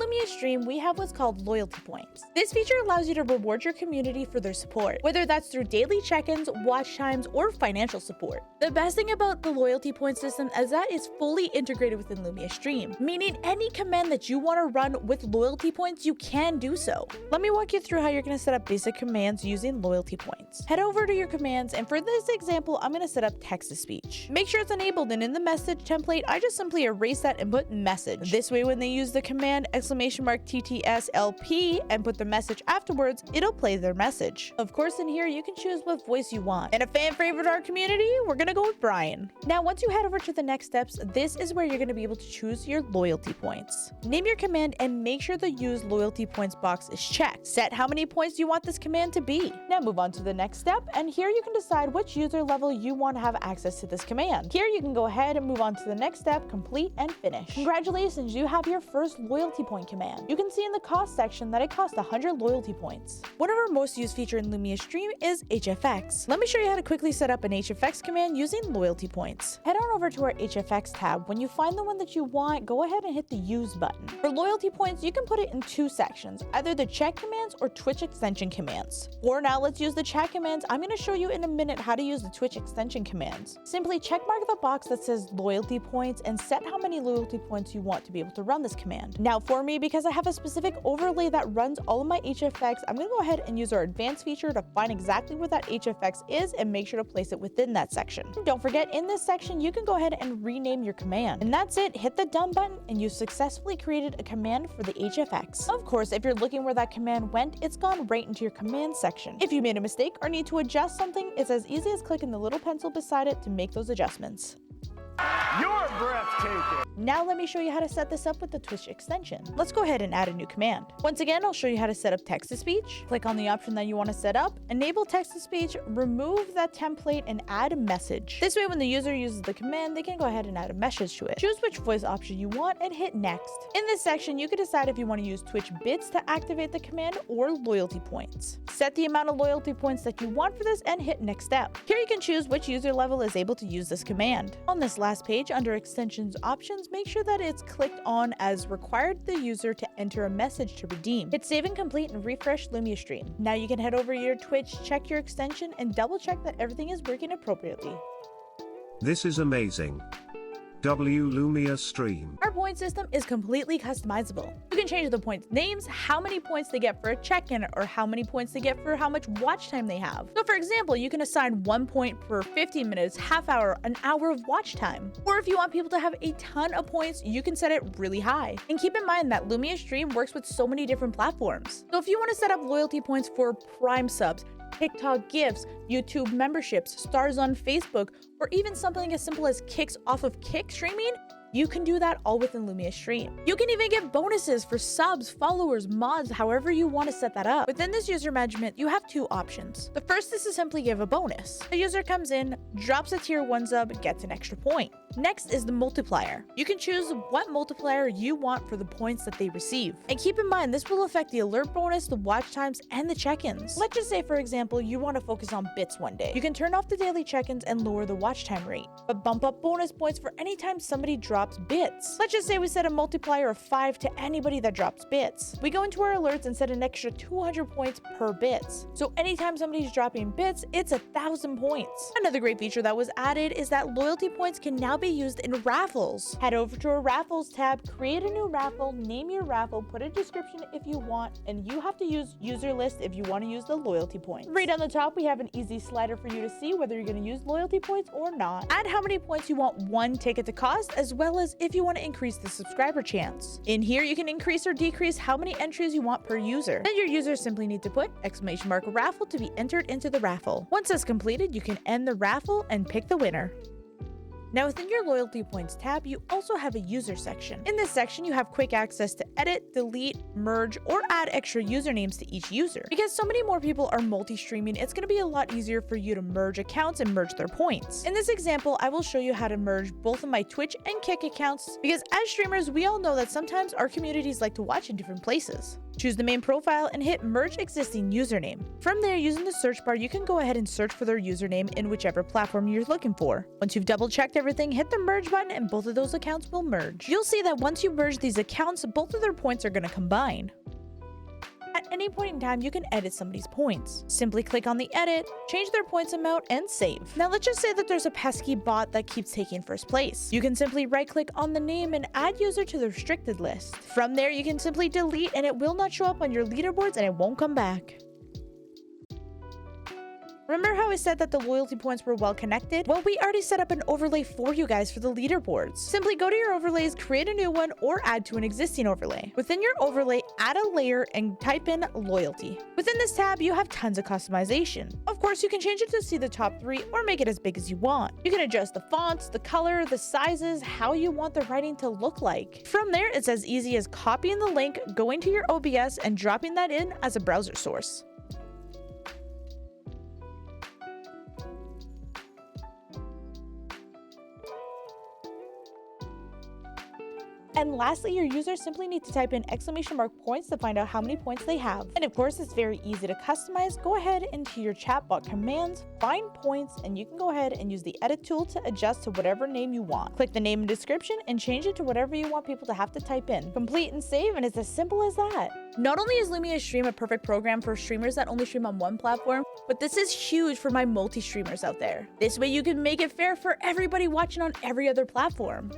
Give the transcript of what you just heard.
Lumiastream, we have what's called loyalty points. This feature allows you to reward your community for their support, whether that's through daily check-ins, watch times, or financial support. The best thing about the loyalty point system is that it's fully integrated within Lumiastream, meaning any command that you want to run with loyalty points, you can do so. Let me walk you through how you're going to set up basic commands using loyalty points. Head over to your commands, and for this example, I'm going to set up text-to-speech. Make sure it's enabled, and in the message template, I just simply erase that and put message. This way, when they use the command !TTSLP and put the message afterwards, it'll play their message. Of course, in here, you can choose what voice you want. And a fan favorite of our community, we're going to go with Brian. Now, once you head over to the next steps, this is where you're going to be able to choose your loyalty points. Name your command and make sure the use loyalty points box is checked. Set how many points you want this command to be. Now move on to the next step, and here you can decide which user level you want to have access to this command. Here you can go ahead and move on to the next step, complete and finish. Congratulations, you have your first loyalty point command. You can see in the cost section that it costs 100 loyalty points. One of our most used feature in Lumiastream is HFX. Let me show you how to quickly set up an HFX command using loyalty points. Head on over to our HFX tab. When you find the one that you want, go ahead and hit the use button. For loyalty points, you can put it in two sections, either the check commands or Twitch extension commands. For now, let's use the chat commands. I'm going to show you in a minute how to use the Twitch extension commands. Simply checkmark the box that says loyalty points and set how many loyalty points you want to be able to run this command. Now for me, because I have a specific overlay that runs all of my HFX, I'm going to go ahead and use our advanced feature to find exactly where that HFX is and make sure to place it within that section. And don't forget, in this section, you can go ahead and rename your command. And that's it. Hit the done button and you've successfully created a command for the HFX. Of course, if you're looking where that command went, it's gone right into your command section. If you made a mistake or need to adjust something, it's as easy as clicking the little pencil beside it to make those adjustments. You're breathtaking. Now let me show you how to set this up with the Twitch extension. Let's go ahead and add a new command. Once again, I'll show you how to set up text-to-speech. Click on the option that you want to set up, enable text-to-speech, remove that template, and add a message. This way, when the user uses the command, they can go ahead and add a message to it. Choose which voice option you want and hit next. In this section, you can decide if you want to use Twitch bits to activate the command or loyalty points. Set the amount of loyalty points that you want for this and hit next step. Here you can choose which user level is able to use this command. On this last page, under extensions options, make sure that it's clicked on as required the user to enter a message to redeem. Hit save and complete and refresh Lumiastream. Now you can head over to your Twitch, check your extension, and double check that everything is working appropriately. This is amazing. Lumiastream. Our point system is completely customizable. You can change the points names, how many points they get for a check-in, or how many points they get for how much watch time they have. So for example, you can assign 1 point per 15 minutes, half hour, an hour of watch time. Or if you want people to have a ton of points, you can set it really high. And keep in mind that Lumiastream works with so many different platforms. So if you want to set up loyalty points for Prime subs, TikTok gifts, YouTube memberships, stars on Facebook, or even something as simple as kicks off of Kick streaming, you can do that all within Lumiastream. You can even get bonuses for subs, followers, mods, however you want to set that up. Within this user management, you have two options. The first is to simply give a bonus. The user comes in, drops a tier 1 sub, gets an extra point. Next is the multiplier. You can choose what multiplier you want for the points that they receive. And keep in mind, this will affect the alert bonus, the watch times, and the check-ins. Let's just say, for example, you want to focus on bits one day. You can turn off the daily check-ins and lower the watch time rate, but bump up bonus points for any time somebody drops bits. Let's just say we set a multiplier of 5 to anybody that drops bits. We go into our alerts and set an extra 200 points per bits. So anytime somebody's dropping bits, it's 1,000 points. Another great feature that was added is that loyalty points can now be used in raffles. Head over to our raffles tab, create a new raffle, name your raffle, put a description if you want, and you have to use user list if you want to use the loyalty points. Right on the top, we have an easy slider for you to see whether you're going to use loyalty points or not. Add how many points you want one ticket to cost, as well as if you want to increase the subscriber chance. In here, you can increase or decrease how many entries you want per user. Then your users simply need to put !raffle to be entered into the raffle. Once that's completed, you can end the raffle and pick the winner. Now within your loyalty points tab, you also have a user section. In this section, you have quick access to edit, delete, merge, or add extra usernames to each user. Because so many more people are multi-streaming, it's going to be a lot easier for you to merge accounts and merge their points. In this example, I will show you how to merge both of my Twitch and Kick accounts, because as streamers, we all know that sometimes our communities like to watch in different places. Choose the main profile and hit merge existing username. From there, using the search bar, you can go ahead and search for their username in whichever platform you're looking for. Once you've double checked everything, hit the merge button and both of those accounts will merge. You'll see that once you merge these accounts, both of their points are going to combine. At any point in time, you can edit somebody's points. Simply click on the edit, change their points amount, and save. Now let's just say that there's a pesky bot that keeps taking first place. You can simply right-click on the name and add user to the restricted list. From there, you can simply delete and it will not show up on your leaderboards and it won't come back. Remember how I said that the loyalty points were well connected? Well, we already set up an overlay for you guys for the leaderboards. Simply go to your overlays, create a new one, or add to an existing overlay. Within your overlay, add a layer and type in loyalty. Within this tab, you have tons of customization. Of course, you can change it to see the top 3 or make it as big as you want. You can adjust the fonts, the color, the sizes, how you want the writing to look like. From there, it's as easy as copying the link, going to your OBS, and dropping that in as a browser source. And lastly, your users simply need to type in !points to find out how many points they have. And of course, it's very easy to customize. Go ahead into your chatbot commands, find points, and you can go ahead and use the edit tool to adjust to whatever name you want. Click the name and description and change it to whatever you want people to have to type in. Complete and save, and it's as simple as that. Not only is Lumiastream a perfect program for streamers that only stream on one platform, but this is huge for my multi-streamers out there. This way you can make it fair for everybody watching on every other platform.